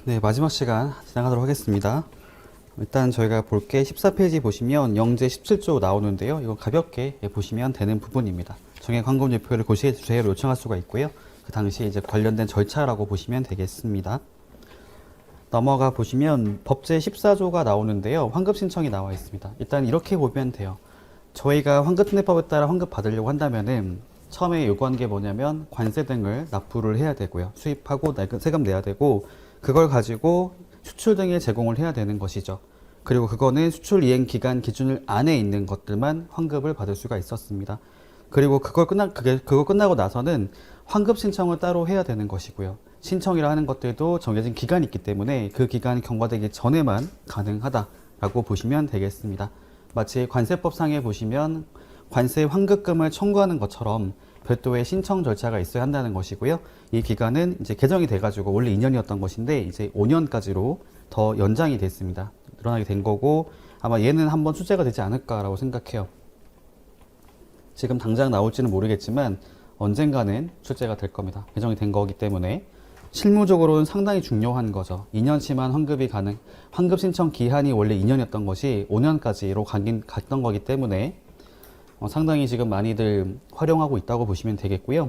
네, 마지막 시간 진행하도록 하겠습니다. 일단 저희가 볼 게 14페이지 보시면 영제 17조 나오는데요. 이거 가볍게 보시면 되는 부분입니다. 정액 환급유표를 고시해 주세요로 요청할 수가 있고요. 그 당시 이제 관련된 절차라고 보시면 되겠습니다. 넘어가 보시면 법제 14조가 나오는데요. 환급 신청이 나와 있습니다. 일단 이렇게 보면 돼요. 저희가 환급특례법에 따라 환급 받으려고 한다면은 처음에 요구한 게 뭐냐면 관세 등을 납부를 해야 되고요. 수입하고 세금 내야 되고 그걸 가지고 수출 등에 제공을 해야 되는 것이죠. 그리고 그거는 수출 이행 기간 기준을 안에 있는 것들만 환급을 받을 수가 있었습니다. 그리고 그거 끝나고 나서는 환급 신청을 따로 해야 되는 것이고요. 신청이라 하는 것들도 정해진 기간이 있기 때문에 그 기간이 경과되기 전에만 가능하다라고 보시면 되겠습니다. 마치 관세법상에 보시면 관세 환급금을 청구하는 것처럼 별도의 신청 절차가 있어야 한다는 것이고요. 이 기간은 이제 개정이 돼가지고 원래 2년이었던 것인데 이제 5년까지로 더 연장이 됐습니다. 늘어나게 된 거고 아마 얘는 한번 출제가 되지 않을까라고 생각해요. 지금 당장 나올지는 모르겠지만 언젠가는 출제가 될 겁니다. 개정이 된 거기 때문에 실무적으로는 상당히 중요한 거죠. 2년치만 환급 신청 기한이 원래 2년이었던 것이 5년까지로 갔던 거기 때문에 상당히 지금 많이들 활용하고 있다고 보시면 되겠고요.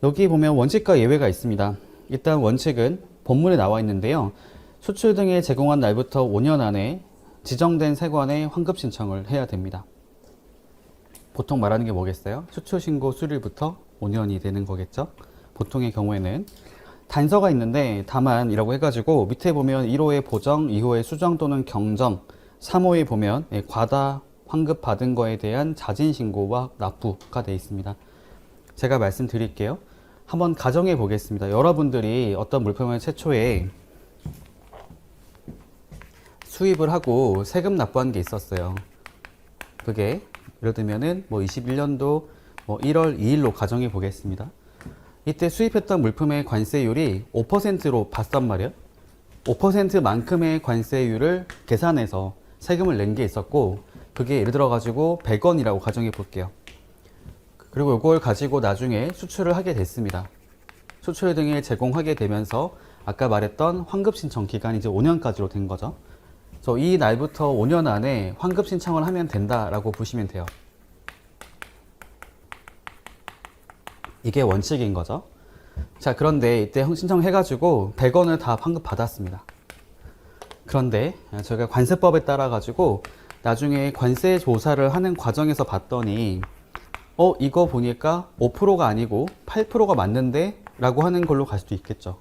여기 보면 원칙과 예외가 있습니다. 일단 원칙은 본문에 나와 있는데요. 수출 등에 제공한 날부터 5년 안에 지정된 세관에 환급 신청을 해야 됩니다. 보통 말하는 게 뭐겠어요? 수출 신고 수일부터 5년이 되는 거겠죠. 보통의 경우에는 단서가 있는데 다만이라고 해가지고 밑에 보면 1호의 보정, 2호의 수정 또는 경정, 3호에 보면 과다 환급 받은 거에 대한 자진 신고와 납부가 되어 있습니다. 제가 말씀드릴게요. 한번 가정해 보겠습니다. 여러분들이 어떤 물품을 최초에 수입을 하고 세금 납부한 게 있었어요. 그게 예를 들면은 21년도 1월 2일로 가정해 보겠습니다. 이때 수입했던 물품의 관세율이 5%로 봤단 말이에요. 5%만큼의 관세율을 계산해서 세금을 낸 게 있었고 그게 예를 들어 가지고 100원이라고 가정해 볼게요. 그리고 이걸 가지고 나중에 수출을 하게 됐습니다. 수출 등을 제공하게 되면서 아까 말했던 환급 신청 기간이 이제 5년까지로 된 거죠. 그래서 이 날부터 5년 안에 환급 신청을 하면 된다라고 보시면 돼요. 이게 원칙인 거죠. 자, 그런데 이때 신청해가지고 100원을 다 환급 받았습니다. 그런데 저희가 관세법에 따라 가지고 나중에 관세 조사를 하는 과정에서 봤더니 이거 보니까 5%가 아니고 8%가 맞는데 라고 하는 걸로 갈 수도 있겠죠.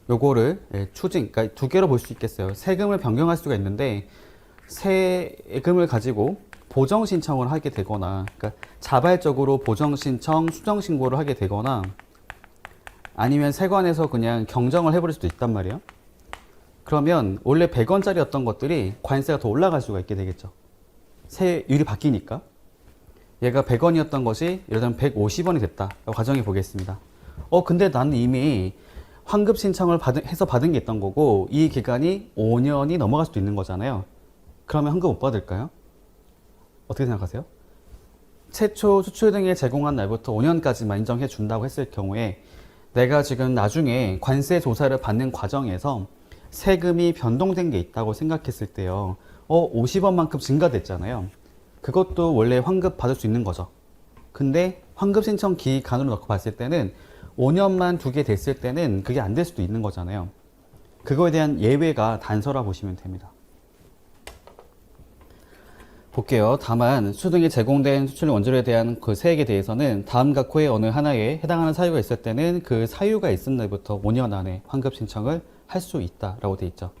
요거를 그러니까 두 개로 볼 수 있겠어요. 세금을 변경할 수가 있는데 세금을 가지고 보정 신청을 하게 되거나 그러니까 자발적으로 보정 신청, 수정 신고를 하게 되거나 아니면 세관에서 그냥 경정을 해버릴 수도 있단 말이에요. 그러면 원래 100원짜리였던 것들이 관세가 더 올라갈 수가 있게 되겠죠. 세율이 바뀌니까. 얘가 100원이었던 것이 예를 들면 150원이 됐다라고 가정해 보겠습니다. 근데 나는 이미 환급 신청을 해서 받은 게 있던 거고 이 기간이 5년이 넘어갈 수도 있는 거잖아요. 그러면 환급 못 받을까요? 어떻게 생각하세요? 최초 수출 등에 제공한 날부터 5년까지만 인정해 준다고 했을 경우에 내가 지금 나중에 관세 조사를 받는 과정에서 세금이 변동된 게 있다고 생각했을 때요. 50원만큼 증가됐잖아요. 그것도 원래 환급 받을 수 있는 거죠. 근데 환급 신청 기간으로 넣고 봤을 때는 5년만 두게 됐을 때는 그게 안 될 수도 있는 거잖아요. 그거에 대한 예외가 단서라 보시면 됩니다. 볼게요. 다만 수출 등에 제공된 수출 원재료에 대한 그 세액에 대해서는 다음 각호의 어느 하나에 해당하는 사유가 있을 때는 그 사유가 있은 날부터 5년 안에 환급 신청을 할 수 있다라고 돼 있죠.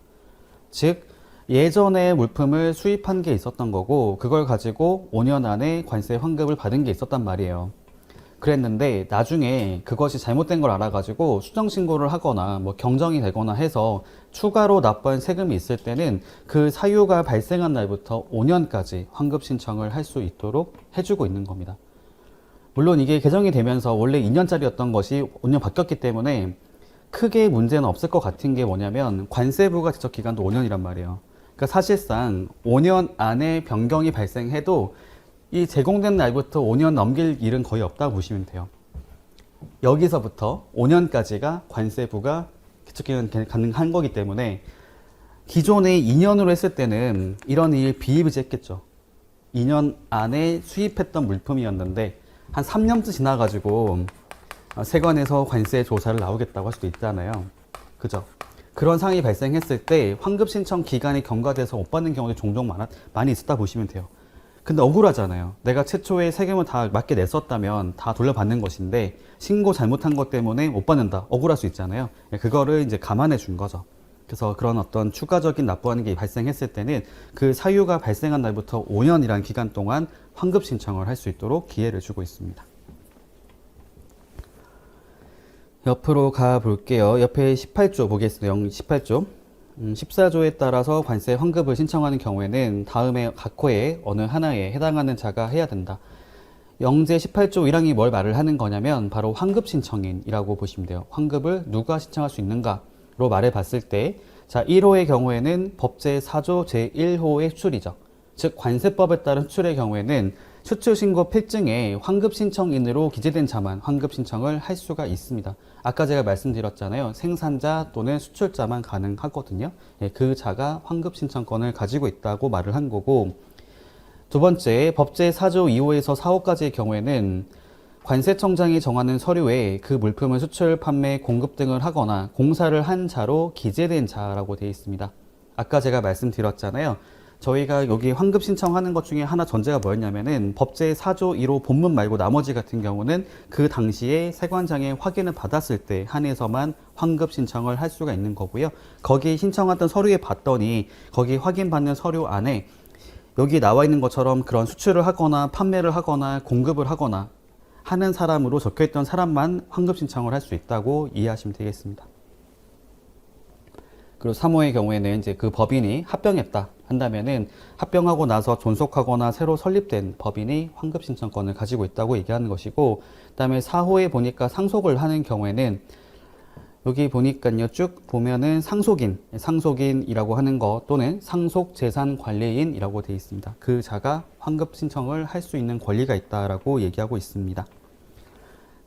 즉 예전에 물품을 수입한 게 있었던 거고 그걸 가지고 5년 안에 관세 환급을 받은 게 있었단 말이에요. 그랬는데 나중에 그것이 잘못된 걸 알아가지고 수정 신고를 하거나 경정이 되거나 해서 추가로 납부한 세금이 있을 때는 그 사유가 발생한 날부터 5년까지 환급 신청을 할 수 있도록 해주고 있는 겁니다. 물론 이게 개정이 되면서 원래 2년짜리였던 것이 5년 바뀌었기 때문에 크게 문제는 없을 것 같은 게 뭐냐면 관세부가 지적 기간도 5년이란 말이에요. 그러니까 사실상 5년 안에 변경이 발생해도 이 제공된 날부터 5년 넘길 일은 거의 없다고 보시면 돼요. 여기서부터 5년까지가 관세부가 기축기간 가능한 거기 때문에 기존에 2년으로 했을 때는 이런 일 비일비재했겠죠. 2년 안에 수입했던 물품이었는데 한 3년쯤 지나가지고 세관에서 관세 조사를 나오겠다고 할 수도 있잖아요. 그죠? 그런 상황이 발생했을 때 환급 신청 기간이 경과돼서 못 받는 경우도 종종 많이 있었다 보시면 돼요. 근데 억울하잖아요. 내가 최초에 세금을 다 맞게 냈었다면 다 돌려받는 것인데 신고 잘못한 것 때문에 못 받는다. 억울할 수 있잖아요. 그거를 이제 감안해 준 거죠. 그래서 그런 어떤 추가적인 납부하는 게 발생했을 때는 그 사유가 발생한 날부터 5년이라는 기간 동안 환급 신청을 할 수 있도록 기회를 주고 있습니다. 옆으로 가 볼게요. 옆에 18조 보겠습니다. 18조. 14조에 따라서 관세 환급을 신청하는 경우에는 다음에 각 호에 어느 하나에 해당하는 자가 해야 된다. 영제 18조 1항이 뭘 말을 하는 거냐면 바로 환급 신청인이라고 보시면 돼요. 환급을 누가 신청할 수 있는가로 말해 봤을 때, 자, 1호의 경우에는 법제 4조 제1호의 수출이죠. 즉 관세법에 따른 수출의 경우에는 수출신고 필증에 환급 신청인으로 기재된 자만 환급 신청을 할 수가 있습니다. 아까 제가 말씀드렸잖아요. 생산자 또는 수출자만 가능하거든요. 그 자가 환급 신청권을 가지고 있다고 말을 한 거고, 두 번째, 법제 4조 2호에서 4호까지의 경우에는 관세청장이 정하는 서류에 그 물품을 수출, 판매, 공급 등을 하거나 공사를 한 자로 기재된 자라고 되어 있습니다. 아까 제가 말씀드렸잖아요. 저희가 여기 환급 신청하는 것 중에 하나 전제가 뭐였냐면은 법제 4조 1호 본문 말고 나머지 같은 경우는 그 당시에 세관장의 확인을 받았을 때 한해서만 환급 신청을 할 수가 있는 거고요. 거기 신청했던 서류에 봤더니 거기 확인받는 서류 안에 여기 나와 있는 것처럼 그런 수출을 하거나 판매를 하거나 공급을 하거나 하는 사람으로 적혀있던 사람만 환급 신청을 할 수 있다고 이해하시면 되겠습니다. 그리고 3호의 경우에는 이제 그 법인이 합병했다 한다면은 합병하고 나서 존속하거나 새로 설립된 법인이 환급 신청권을 가지고 있다고 얘기하는 것이고, 그다음에 4호에 보니까 상속을 하는 경우에는 여기 보니까요 쭉 보면은 상속인이라고 하는 거 또는 상속재산관리인이라고 되어 있습니다. 그 자가 환급 신청을 할 수 있는 권리가 있다라고 얘기하고 있습니다.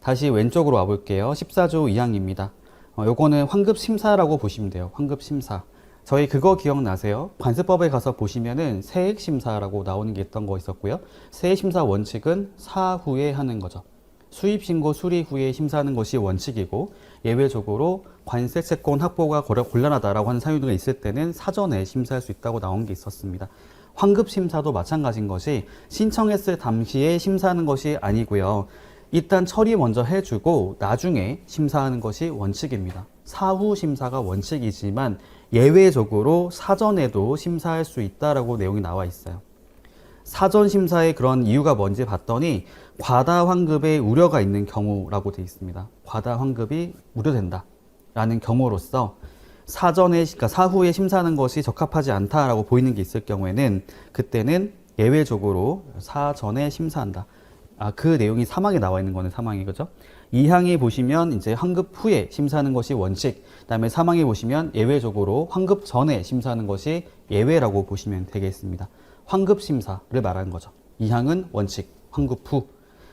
다시 왼쪽으로 와볼게요. 14조 2항입니다. 요거는 환급심사라고 보시면 돼요. 환급심사. 저희 그거 기억나세요? 관세법에 가서 보시면은 세액심사라고 나오는 게 있던 거 있었고요. 세액심사 원칙은 사후에 하는 거죠. 수입신고 수리 후에 심사하는 것이 원칙이고, 예외적으로 관세 채권 확보가 곤란하다라고 하는 사유가 있을 때는 사전에 심사할 수 있다고 나온 게 있었습니다. 환급심사도 마찬가지인 것이 신청했을 당시에 심사하는 것이 아니고요. 일단 처리 먼저 해주고 나중에 심사하는 것이 원칙입니다. 사후 심사가 원칙이지만 예외적으로 사전에도 심사할 수 있다라고 내용이 나와 있어요. 사전 심사의 그런 이유가 뭔지 봤더니 과다 환급의 우려가 있는 경우라고 되어 있습니다. 과다 환급이 우려된다라는 경우로서 사전에, 그러니까 사후에 심사하는 것이 적합하지 않다라고 보이는 게 있을 경우에는 그때는 예외적으로 사전에 심사한다. 그 내용이 사망에 나와 있는 거는 사망이 그죠? 2항에 보시면 이제 환급 후에 심사하는 것이 원칙, 그다음에 사망에 보시면 예외적으로 환급 전에 심사하는 것이 예외라고 보시면 되겠습니다. 환급 심사를 말하는 거죠. 2항은 원칙, 환급 후,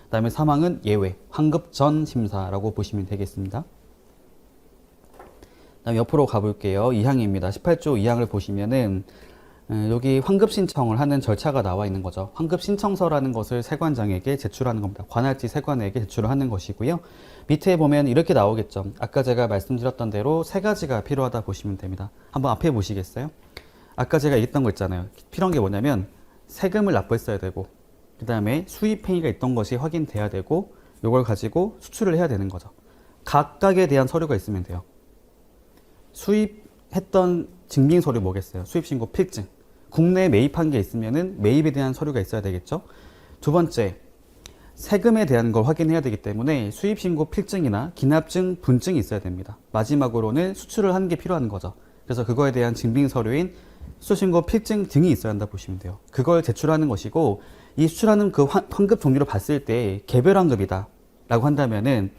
그다음에 사망은 예외, 환급 전 심사라고 보시면 되겠습니다. 그다음 옆으로 가볼게요. 2항입니다. 18조 2항을 보시면은 여기 환급 신청을 하는 절차가 나와 있는 거죠. 환급 신청서라는 것을 세관장에게 제출하는 겁니다. 관할지 세관에게 제출을 하는 것이고요. 밑에 보면 이렇게 나오겠죠. 아까 제가 말씀드렸던 대로 세 가지가 필요하다 보시면 됩니다. 한번 앞에 보시겠어요? 아까 제가 얘기했던 거 있잖아요. 필요한 게 뭐냐면 세금을 납부했어야 되고, 그 다음에 수입 행위가 있던 것이 확인돼야 되고, 이걸 가지고 수출을 해야 되는 거죠. 각각에 대한 서류가 있으면 돼요. 수입했던 증빙 서류 뭐겠어요? 수입신고 필증. 국내에 매입한 게 있으면은 매입에 대한 서류가 있어야 되겠죠. 두 번째, 세금에 대한 걸 확인해야 되기 때문에 수입신고 필증이나 기납증, 분증이 있어야 됩니다. 마지막으로는 수출을 한 게 필요한 거죠. 그래서 그거에 대한 증빙 서류인 수출신고 필증 등이 있어야 한다 보시면 돼요. 그걸 제출하는 것이고, 이 수출하는 그 환급 종류를 봤을 때 개별 환급이다 라고 한다면은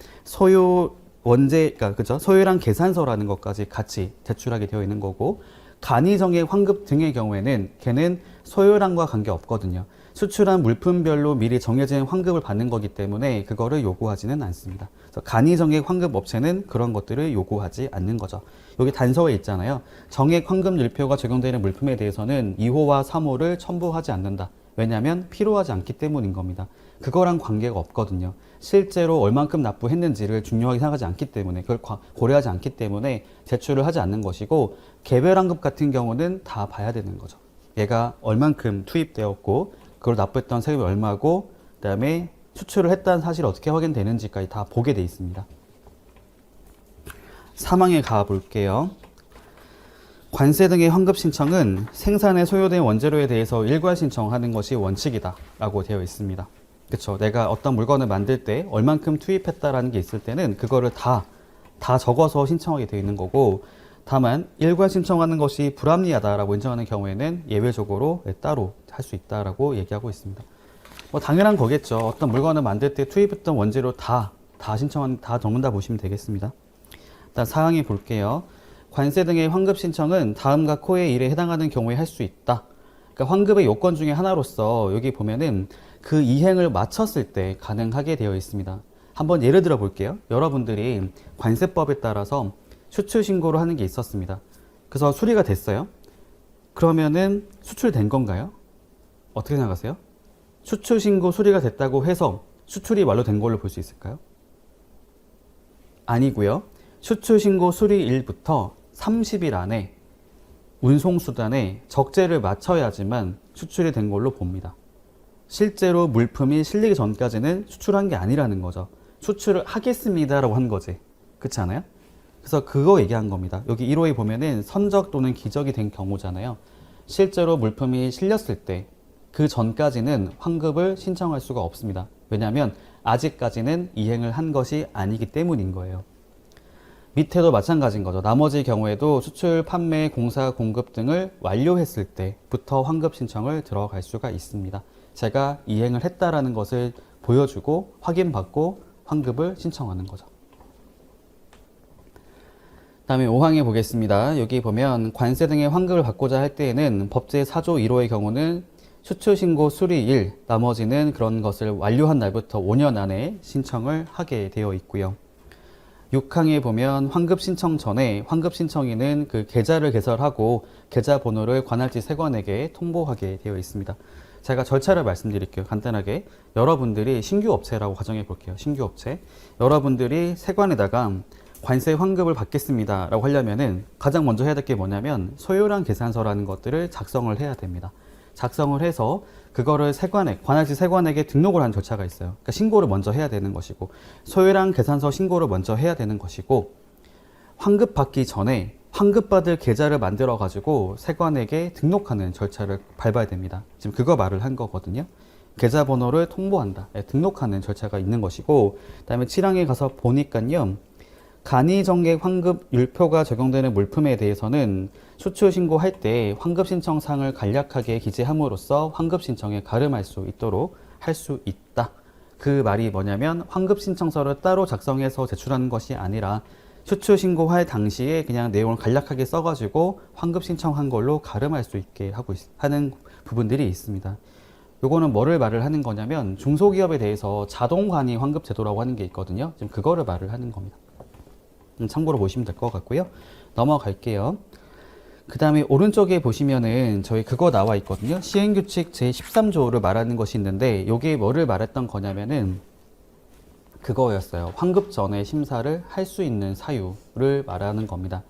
그죠? 소요랑 계산서라는 것까지 같이 제출하게 되어 있는 거고, 간이정액 환급 등의 경우에는 걔는 소요량과 관계없거든요. 수출한 물품별로 미리 정해진 환급을 받는 거기 때문에 그거를 요구하지는 않습니다. 그래서 간이정액 환급 업체는 그런 것들을 요구하지 않는 거죠. 여기 단서에 있잖아요. 정액 환급 율표가 적용되는 물품에 대해서는 2호와 3호를 첨부하지 않는다. 왜냐하면 필요하지 않기 때문인 겁니다. 그거랑 관계가 없거든요. 실제로 얼만큼 납부했는지를 중요하게 생각하지 않기 때문에, 그걸 고려하지 않기 때문에 제출을 하지 않는 것이고, 개별 환급 같은 경우는 다 봐야 되는 거죠. 얘가 얼만큼 투입되었고, 그걸 납부했던 세금이 얼마고, 그 다음에 수출을 했다는 사실이 어떻게 확인되는지까지 다 보게 돼 있습니다. 3항에 가볼게요. 관세 등의 환급 신청은 생산에 소요된 원재료에 대해서 일괄 신청하는 것이 원칙이다 라고 되어 있습니다. 그쵸? 내가 어떤 물건을 만들 때 얼만큼 투입했다라는 게 있을 때는 그거를 다 적어서 신청하게 되어 있는 거고, 다만 일괄 신청하는 것이 불합리하다라고 인정하는 경우에는 예외적으로 따로 할 수 있다라고 얘기하고 있습니다. 뭐 당연한 거겠죠. 어떤 물건을 만들 때 투입했던 원재료 다 적는다 보시면 되겠습니다. 일단 사항에 볼게요. 관세 등의 환급 신청은 다음과 코의 일에 해당하는 경우에 할 수 있다. 그러니까 환급의 요건 중에 하나로서 여기 보면은 그 이행을 마쳤을 때 가능하게 되어 있습니다. 한번 예를 들어 볼게요. 여러분들이 관세법에 따라서 수출 신고를 하는 게 있었습니다. 그래서 수리가 됐어요. 그러면은 수출된 건가요? 어떻게 생각하세요? 수출 신고 수리가 됐다고 해서 수출이 완료된 걸로 볼 수 있을까요? 아니고요. 수출 신고 수리일부터 30일 안에 운송수단에 적재를 맞춰야지만 수출이 된 걸로 봅니다. 실제로 물품이 실리기 전까지는 수출한 게 아니라는 거죠. 수출을 하겠습니다라고 한 거지. 그렇지 않아요? 그래서 그거 얘기한 겁니다. 여기 1호에 보면은 선적 또는 기적이 된 경우잖아요. 실제로 물품이 실렸을 때 그 전까지는 환급을 신청할 수가 없습니다. 왜냐하면 아직까지는 이행을 한 것이 아니기 때문인 거예요. 밑에도 마찬가지인 거죠. 나머지 경우에도 수출, 판매, 공사, 공급 등을 완료했을 때부터 환급 신청을 들어갈 수가 있습니다. 제가 이행을 했다라는 것을 보여주고 확인받고 환급을 신청하는 거죠. 다음에 5항에 보겠습니다. 여기 보면 관세 등의 환급을 받고자 할 때에는 법제 4조 1호의 경우는 수출신고 수리일, 나머지는 그런 것을 완료한 날부터 5년 안에 신청을 하게 되어 있고요. 6항에 보면 환급 신청 전에 환급 신청인은 그 계좌를 개설하고 계좌 번호를 관할지 세관에게 통보하게 되어 있습니다. 제가 절차를 말씀드릴게요. 간단하게. 여러분들이 신규 업체라고 가정해 볼게요. 신규 업체. 여러분들이 세관에다가 관세 환급을 받겠습니다 라고 하려면은 가장 먼저 해야 될 게 뭐냐면 소요량 계산서라는 것들을 작성을 해야 됩니다. 작성을 해서 그거를 세관에, 관할지 세관에게 등록을 하는 절차가 있어요. 그러니까 신고를 먼저 해야 되는 것이고, 소요량 계산서 신고를 먼저 해야 되는 것이고, 환급 받기 전에 환급받을 계좌를 만들어 가지고 세관에게 등록하는 절차를 밟아야 됩니다. 지금 그거 말을 한 거거든요. 계좌번호를 통보한다. 등록하는 절차가 있는 것이고, 그다음에 7항에 가서 보니까요. 간이정액 환급 율표가 적용되는 물품에 대해서는 수출 신고할 때 환급 신청사항을 간략하게 기재함으로써 환급 신청에 가름할 수 있도록 할 수 있다. 그 말이 뭐냐면 환급 신청서를 따로 작성해서 제출하는 것이 아니라 수출 신고할 당시에 그냥 내용을 간략하게 써가지고 환급 신청한 걸로 가름할 수 있게 하는 부분들이 있습니다. 요거는 뭐를 말을 하는 거냐면 중소기업에 대해서 자동 간이 환급 제도라고 하는 게 있거든요. 지금 그거를 말을 하는 겁니다. 참고로 보시면 될 것 같고요. 넘어갈게요. 그 다음에 오른쪽에 보시면은 저희 그거 나와 있거든요. 시행규칙 제13조를 말하는 것이 있는데 요게 뭐를 말했던 거냐면은 그거였어요. 환급 전에 심사를 할 수 있는 사유를 말하는 겁니다.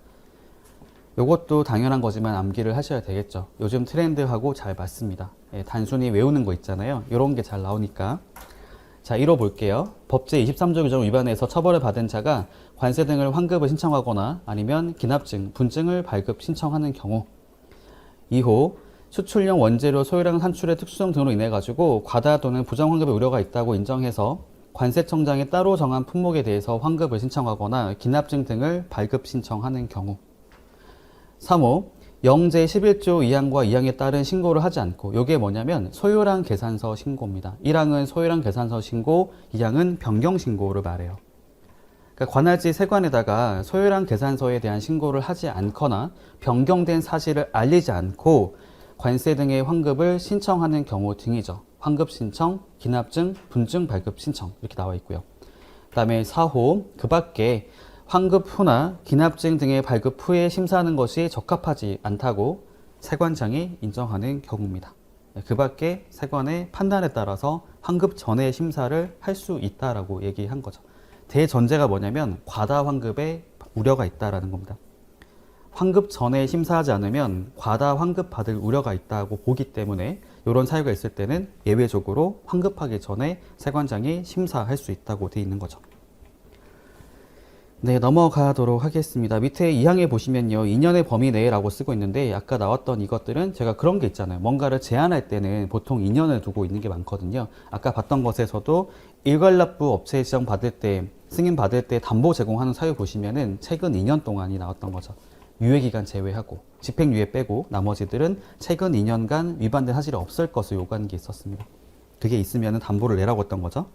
요것도 당연한 거지만 암기를 하셔야 되겠죠. 요즘 트렌드하고 잘 맞습니다. 단순히 외우는 거 있잖아요. 요런 게 잘 나오니까. 자, 읽어볼게요. 법제 23조 규정을 위반해서 처벌을 받은 자가 관세 등을 환급을 신청하거나 아니면 기납증, 분증을 발급 신청하는 경우 2호 수출용 원재료 소요량 산출의 특수성 등으로 인해 가지고 과다 또는 부정 환급의 우려가 있다고 인정해서 관세청장이 따로 정한 품목에 대해서 환급을 신청하거나 기납증 등을 발급 신청하는 경우 3호 영제 11조 2항과 2항에 따른 신고를 하지 않고 이게 뭐냐면 소요량 계산서 신고입니다. 1항은 소요량 계산서 신고, 2항은 변경 신고를 말해요. 그러니까 관할지 세관에다가 소요량 계산서에 대한 신고를 하지 않거나 변경된 사실을 알리지 않고 관세 등의 환급을 신청하는 경우 등이죠. 환급 신청, 기납증, 분증 발급 신청 이렇게 나와 있고요. 그 다음에 4호, 그 밖에 환급 후나 기납증 등의 발급 후에 심사하는 것이 적합하지 않다고 세관장이 인정하는 경우입니다. 그 밖에 세관의 판단에 따라서 환급 전에 심사를 할 수 있다라고 얘기한 거죠. 대전제가 뭐냐면 과다 환급에 우려가 있다라는 겁니다. 환급 전에 심사하지 않으면 과다 환급 받을 우려가 있다고 보기 때문에 이런 사유가 있을 때는 예외적으로 환급하기 전에 세관장이 심사할 수 있다고 되어 있는 거죠. 네, 넘어가도록 하겠습니다. 밑에 2항에 보시면요, 2년의 범위 내라고 쓰고 있는데 아까 나왔던 이것들은 제가 그런 게 있잖아요. 뭔가를 제한할 때는 보통 2년을 두고 있는 게 많거든요. 아까 봤던 것에서도 일괄납부 업체 지정 받을 때, 승인 받을 때 담보 제공하는 사유 보시면은 최근 2년 동안이 나왔던 거죠. 유예기간 제외하고 집행유예 빼고 나머지들은 최근 2년간 위반된 사실이 없을 것을 요구하는 게 있었습니다. 그게 있으면 담보를 내라고 했던 거죠.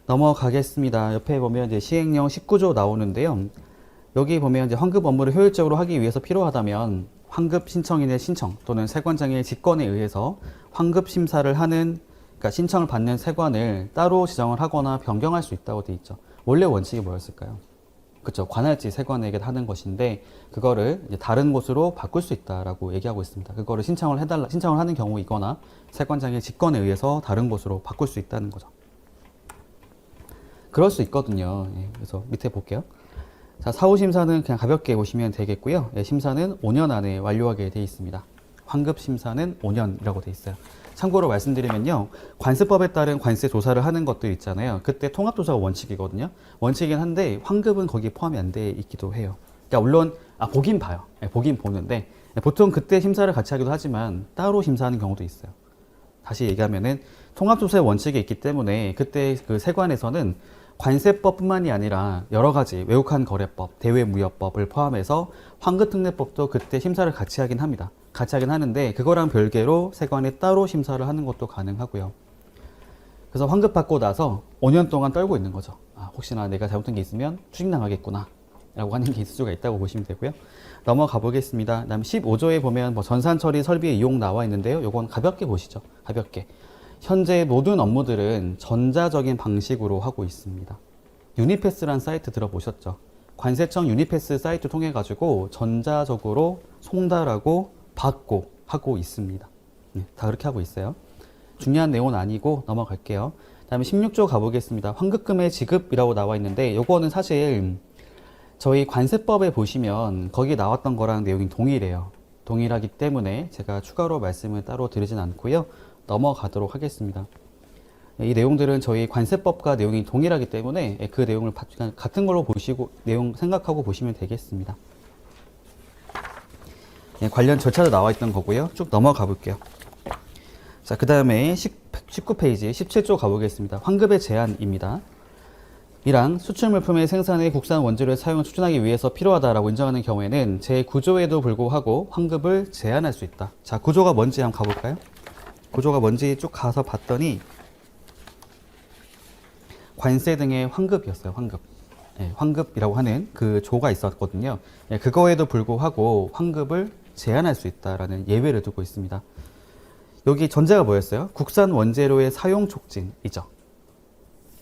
넘어가겠습니다. 옆에 보면 이제 시행령 19조 나오는데요. 여기 보면 이제 환급 업무를 효율적으로 하기 위해서 필요하다면 환급 신청인의 신청 또는 세관장의 직권에 의해서 환급 심사를 하는, 그러니까 신청을 받는 세관을 따로 지정을 하거나 변경할 수 있다고 되어 있죠. 원래 원칙이 뭐였을까요? 그렇죠. 관할지 세관에게 하는 것인데 그거를 이제 다른 곳으로 바꿀 수 있다라고 얘기하고 있습니다. 그거를 신청을 하는 경우이거나 세관장의 직권에 의해서 다른 곳으로 바꿀 수 있다는 거죠. 그럴 수 있거든요. 예, 그래서 밑에 볼게요. 자, 사후 심사는 그냥 가볍게 보시면 되겠고요. 예, 심사는 5년 안에 완료하게 되어 있습니다. 환급 심사는 5년이라고 되어 있어요. 참고로 말씀드리면요, 관세법에 따른 관세 조사를 하는 것들 있잖아요. 그때 통합조사가 원칙이거든요. 원칙이긴 한데 환급은 거기에 포함이 안 돼 있기도 해요. 그러니까 물론 보긴 봐요. 예, 보긴 보는데 보통 그때 심사를 같이 하기도 하지만 따로 심사하는 경우도 있어요. 다시 얘기하면은 통합조사의 원칙이 있기 때문에 그때 그 세관에서는 관세법뿐만이 아니라 여러 가지 외국환 거래법, 대외무역법을 포함해서 환급특례법도 그때 심사를 같이 하긴 합니다. 같이 하긴 하는데 그거랑 별개로 세관에 따로 심사를 하는 것도 가능하고요. 그래서 환급 받고 나서 5년 동안 떨고 있는 거죠. 혹시나 내가 잘못한 게 있으면 추징당하겠구나 라고 하는 게 있을 수가 있다고 보시면 되고요. 넘어가 보겠습니다. 그다음 15조에 보면 뭐 전산처리 설비의 이용 나와 있는데요. 요건 가볍게 보시죠. 가볍게. 현재 모든 업무들은 전자적인 방식으로 하고 있습니다. 유니패스란 사이트 들어보셨죠? 관세청 유니패스 사이트 통해 가지고 전자적으로 송달하고 받고 하고 있습니다. 네, 다 그렇게 하고 있어요. 중요한 내용은 아니고 넘어갈게요. 다음에 16조 가보겠습니다. 환급금의 지급이라고 나와 있는데 요거는 사실 저희 관세법에 보시면 거기 나왔던 거랑 내용이 동일해요. 동일하기 때문에 제가 추가로 말씀을 따로 드리진 않고요. 넘어가도록 하겠습니다. 이 내용들은 저희 관세법과 내용이 동일하기 때문에 그 내용을 같은 걸로 보시고 내용 생각하고 보시면 되겠습니다. 네, 관련 절차도 나와 있던 거고요. 쭉 넘어가 볼게요. 자, 그 다음에 19페이지 17조 가보겠습니다. 환급의 제한입니다. 이랑 수출물품의 생산에 국산 원재료의 사용을 촉진하기 위해서 필요하다라고 인정하는 경우에는 제9조에도 불구하고 환급을 제한할 수 있다. 자, 구조가 뭔지 한번 가볼까요? 구조가 뭔지 쭉 가서 봤더니 관세 등의 환급이었어요. 환급. 네, 환급이라고 하는 그 조가 있었거든요. 네, 그거에도 불구하고 환급을 제한할 수 있다라는 예외를 두고 있습니다. 여기 전제가 뭐였어요? 국산 원재료의 사용 촉진이죠.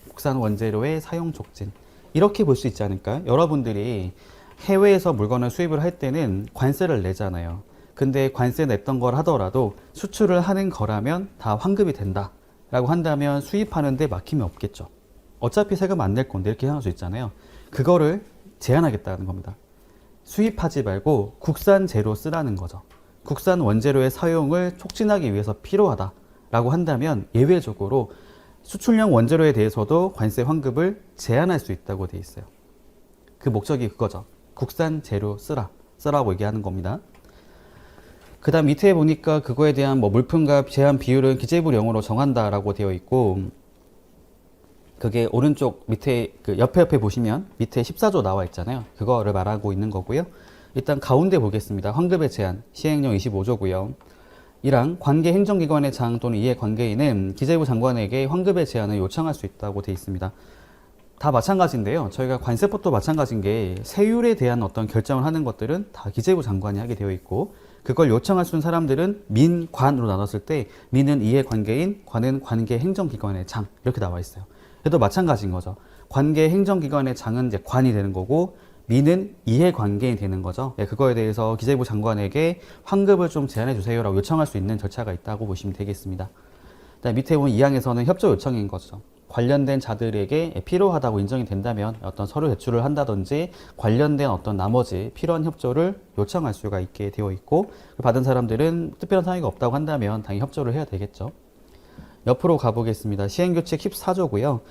국산 원재료의 사용 촉진. 이렇게 볼 수 있지 않을까요? 여러분들이 해외에서 물건을 수입을 할 때는 관세를 내잖아요. 근데 관세 냈던 걸 하더라도 수출을 하는 거라면 다 환급이 된다 라고 한다면 수입하는데 막힘이 없겠죠. 어차피 세금 안 낼 건데 이렇게 생각할 수 있잖아요. 그거를 제한하겠다는 겁니다. 수입하지 말고 국산 재료 쓰라는 거죠. 국산 원재료의 사용을 촉진하기 위해서 필요하다 라고 한다면 예외적으로 수출용 원재료에 대해서도 관세 환급을 제한할 수 있다고 돼 있어요. 그 목적이 그거죠. 국산 재료 쓰라고 얘기하는 겁니다. 그 다음 밑에 보니까 그거에 대한 뭐 물품값 제한 비율은 기재부령으로 정한다라고 되어 있고, 그게 오른쪽 밑에 그 옆에 보시면 밑에 14조 나와 있잖아요. 그거를 말하고 있는 거고요. 일단 가운데 보겠습니다. 환급의 제한 시행령 25조고요. 이랑 관계 행정기관의 장 또는 이해 관계인은 기재부 장관에게 환급의 제한을 요청할 수 있다고 되어 있습니다. 다 마찬가지인데요. 저희가 관세법도 마찬가지인 게 세율에 대한 어떤 결정을 하는 것들은 다 기재부 장관이 하게 되어 있고, 그걸 요청할 수 있는 사람들은 민, 관으로 나눴을 때 민은 이해관계인, 관은 관계행정기관의 장 이렇게 나와 있어요. 그래도 마찬가지인 거죠. 관계행정기관의 장은 이제 관이 되는 거고 민은 이해관계인이 되는 거죠. 예, 그거에 대해서 기재부 장관에게 환급을 좀 제한해 주세요라고 요청할 수 있는 절차가 있다고 보시면 되겠습니다. 밑에 보면 2항에서는 협조 요청인 거죠. 관련된 자들에게 필요하다고 인정이 된다면 어떤 서류 제출을 한다든지 관련된 어떤 나머지 필요한 협조를 요청할 수가 있게 되어 있고 받은 사람들은 특별한 사유가 없다고 한다면 당연히 협조를 해야 되겠죠. 옆으로 가보겠습니다. 시행규칙 14조고요.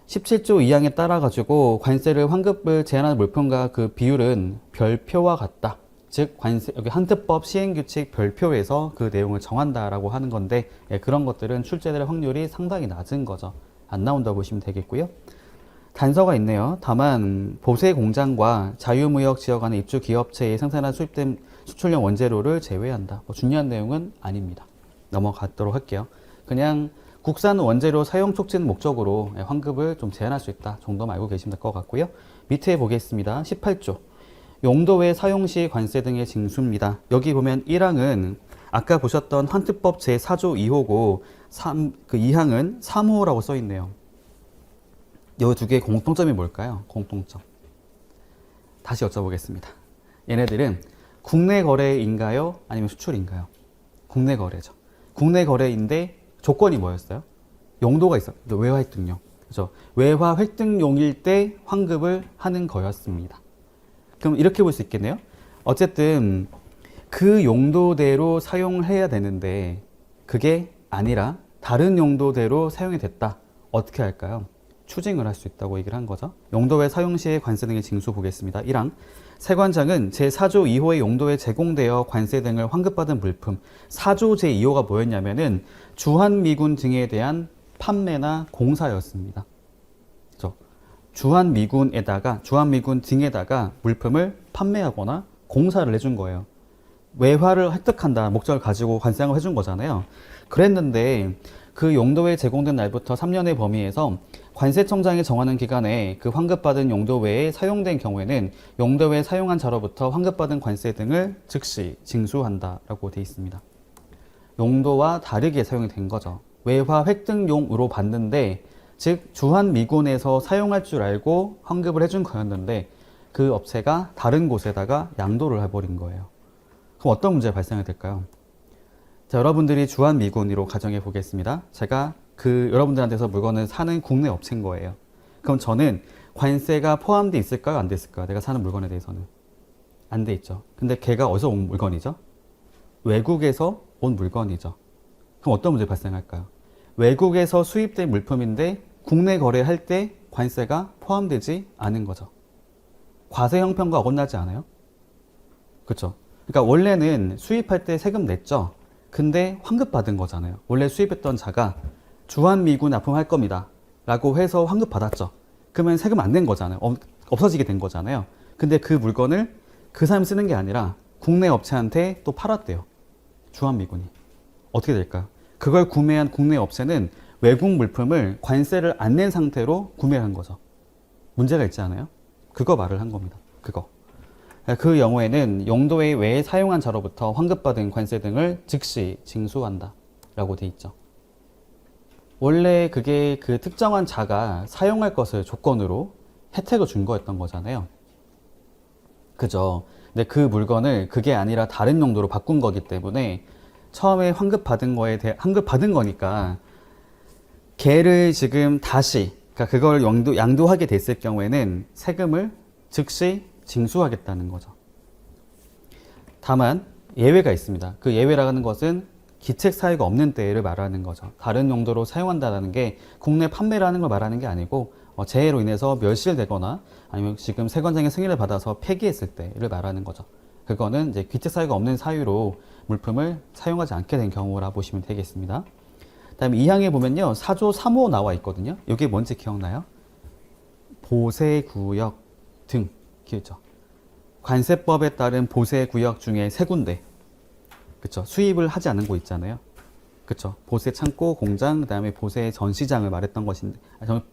17조 2항에 따라 가지고 관세를 환급을 제한하는 물품과 그 비율은 별표와 같다. 즉 관세 여기 환급법 시행규칙 별표에서 그 내용을 정한다라고 하는 건데 예, 그런 것들은 출제될 확률이 상당히 낮은 거죠. 안 나온다고 보시면 되겠고요. 단서가 있네요. 다만 보세 공장과 자유무역 지역 안의 입주 기업체에 생산한 수입된 수출용 원재료를 제외한다. 뭐 중요한 내용은 아닙니다. 넘어가도록 할게요. 그냥 국산 원재료 사용 촉진 목적으로 환급을 좀 제한할 수 있다 정도만 알고 계시면 될 것 같고요. 밑에 보겠습니다. 18조 용도 외 사용 시 관세 등의 징수입니다. 여기 보면 1항은 아까 보셨던 환특법 제4조 2호고 2항은 3호라고 써 있네요. 이 두 개의 공통점이 뭘까요? 공통점. 다시 여쭤보겠습니다. 얘네들은 국내 거래인가요? 아니면 수출인가요? 국내 거래죠. 국내 거래인데 조건이 뭐였어요? 용도가 있어요. 외화 획득용. 그죠? 외화 획득용일 때 환급을 하는 거였습니다. 그럼 이렇게 볼 수 있겠네요. 어쨌든 그 용도대로 사용을 해야 되는데 그게 아니라 다른 용도대로 사용이 됐다. 어떻게 할까요? 추징을 할 수 있다고 얘기를 한 거죠. 용도 외 사용 시의 관세 등의 징수 보겠습니다. 1항 세관장은 제4조 2호의 용도에 제공되어 관세 등을 환급받은 물품 4조 제2호가 뭐였냐면은 주한미군 등에 대한 판매나 공사였습니다. 그렇죠? 주한미군 등에다가 물품을 판매하거나 공사를 해준 거예요. 외화를 획득한다 목적을 가지고 관세항을 해준 거잖아요. 그랬는데 그 용도에 제공된 날부터 3년의 범위에서 관세청장이 정하는 기간에 그 환급받은 용도 외에 사용된 경우에는 용도 외에 사용한 자로부터 환급받은 관세 등을 즉시 징수한다라고 되어 있습니다. 용도와 다르게 사용이 된 거죠. 외화 획득용으로 봤는데 즉 주한미군에서 사용할 줄 알고 환급을 해준 거였는데 그 업체가 다른 곳에다가 양도를 해버린 거예요. 그럼 어떤 문제가 발생이 될까요? 자, 여러분들이 주한미군으로 가정해 보겠습니다. 제가 여러분들한테서 물건을 사는 국내 업체인 거예요. 그럼 저는 관세가 포함되어 있을까요? 안 돼 있을까요? 내가 사는 물건에 대해서는. 안 돼 있죠. 근데 걔가 어디서 온 물건이죠? 외국에서 온 물건이죠. 그럼 어떤 문제 발생할까요? 외국에서 수입된 물품인데 국내 거래할 때 관세가 포함되지 않은 거죠. 과세 형평과 어긋나지 않아요? 그렇죠. 그러니까 원래는 수입할 때 세금 냈죠. 근데 환급받은 거잖아요. 원래 수입했던 자가 주한미군 납품할 겁니다 라고 해서 환급받았죠. 그러면 세금 안 낸 거잖아요. 없어지게 된 거잖아요. 근데 그 물건을 그 사람이 쓰는 게 아니라 국내 업체한테 또 팔았대요. 주한미군이. 어떻게 될까요? 그걸 구매한 국내 업체는 외국 물품을 관세를 안 낸 상태로 구매를 한 거죠. 문제가 있지 않아요? 그거 말을 한 겁니다. 그거. 그 경우에는 용도 외에 사용한 자로부터 환급받은 관세 등을 즉시 징수한다 라고 돼 있죠. 원래 그게 그 특정한 자가 사용할 것을 조건으로 혜택을 준 거였던 거잖아요. 그죠? 근데 그 물건을 그게 아니라 다른 용도로 바꾼 거기 때문에 처음에 환급받은 거니까 걔를 지금 다시 그러니까 그걸 양도하게 됐을 경우에는 세금을 즉시 징수하겠다는 거죠. 다만 예외가 있습니다. 그 예외라는 것은 기책 사유가 없는 때를 말하는 거죠. 다른 용도로 사용한다는 게 국내 판매라는 걸 말하는 게 아니고 재해로 인해서 멸실되거나 아니면 지금 세관장의 승인을 받아서 폐기했을 때를 말하는 거죠. 그거는 이제 기책 사유가 없는 사유로 물품을 사용하지 않게 된 경우라 보시면 되겠습니다. 다음에 2항에 보면요. 4조 3호 나와 있거든요. 이게 뭔지 기억나요? 보세구역 등. 기억죠? 관세법에 따른 보세구역 중에 세 군데. 그쵸? 수입을 하지 않는 곳 있잖아요. 그쵸? 보세 창고, 공장, 그 다음에 보세 전시장을 말했던 것인데,